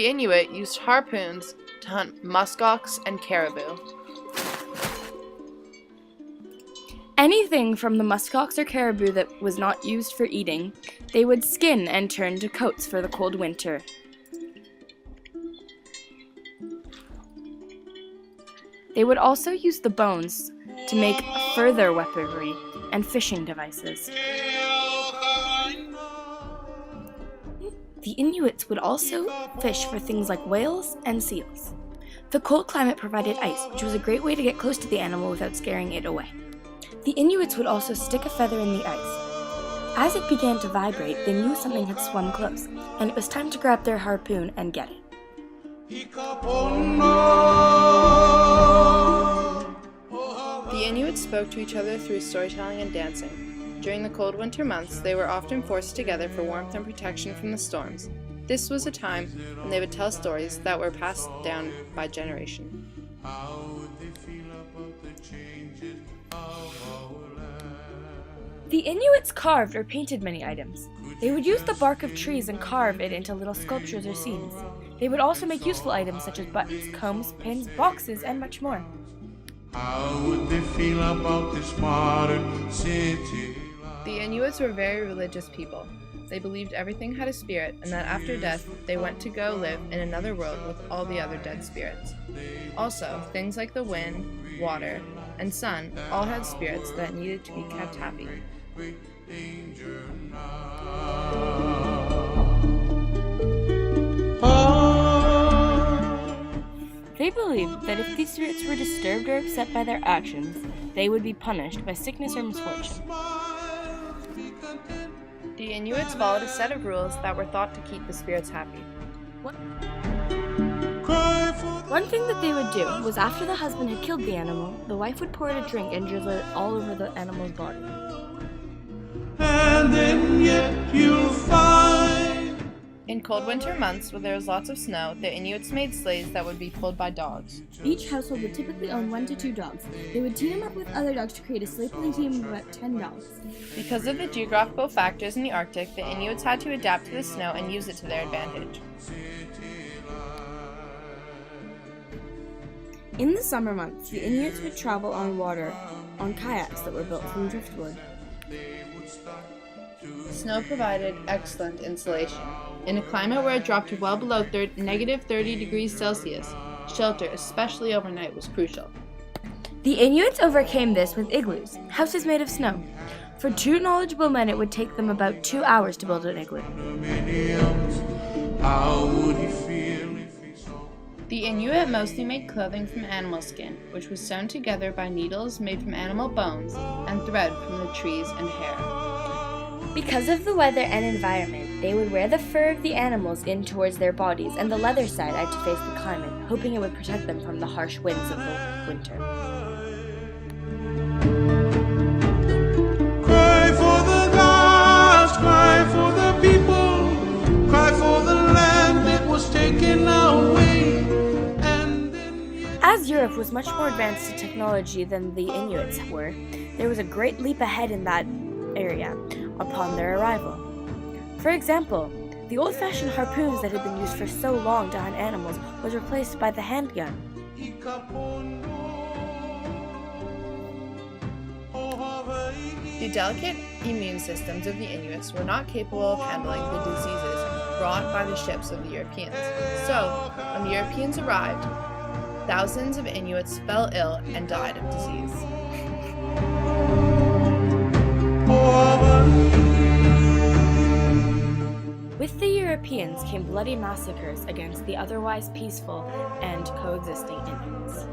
The Inuit used harpoons to hunt muskox and caribou. Anything from the muskox or caribou that was not used for eating, they would skin and turn to coats for the cold winter. They would also use the bones to make further weaponry and fishing devices. The Inuits would also fish for things like whales and seals. The cold climate provided ice, which was a great way to get close to the animal without scaring it away. The Inuits would also stick a feather in the ice. As it began to vibrate, they knew something had swum close, and it was time to grab their harpoon and get it. The Inuits spoke to each other through storytelling and dancing. During the cold winter months, they were often forced together for warmth and protection from the storms. This was a time when they would tell stories that were passed down by generation. The Inuits carved or painted many items. They would use the bark of trees and carve it into little sculptures or scenes. They would also make useful items such as buttons, combs, pins, boxes, and much more. How would they feel about this modern city? The Inuits were very religious people. They believed everything had a spirit and that after death they went to go live in another world with all the other dead spirits. Also, things like the wind, water, and sun all had spirits that needed to be kept happy. They believed that if these spirits were disturbed or upset by their actions, they would be punished by sickness or misfortune. The Inuits followed a set of rules that were thought to keep the spirits happy. One thing that they would do was after the husband had killed the animal, the wife would pour it a drink and drizzle it all over the animal's body. And then yet you'll find. In cold winter months, where there was lots of snow, the Inuits made sleighs that would be pulled by dogs. Each household would typically own 1 to 2 dogs. They would team up with other dogs to create a sleigh pulling team of about 10 dogs. Because of the geographical factors in the Arctic, the Inuits had to adapt to the snow and use it to their advantage. In the summer months, the Inuits would travel on water on kayaks that were built from driftwood. Snow provided excellent insulation. In a climate where it dropped to well below negative 30 degrees Celsius, shelter, especially overnight, was crucial. The Inuits overcame this with igloos, houses made of snow. For 2 knowledgeable men, it would take them about 2 hours to build an igloo. How would he feel if he saw? The Inuit mostly made clothing from animal skin, which was sewn together by needles made from animal bones and thread from the trees and hair. Because of the weather and environment, they would wear the fur of the animals in towards their bodies and the leather side out to face the climate, hoping it would protect them from the harsh winds of the winter. Cry for the lost, cry for the people, cry for the land that was taken away. And then As Europe was much more advanced in technology than the Inuits were, there was a great leap ahead in that area upon their arrival. For example, the old-fashioned harpoons that had been used for so long to hunt animals was replaced by the handgun. The delicate immune systems of the Inuits were not capable of handling the diseases brought by the ships of the Europeans. So, when the Europeans arrived, thousands of Inuits fell ill and died of disease. With the Europeans came bloody massacres against the otherwise peaceful and coexisting Inuits.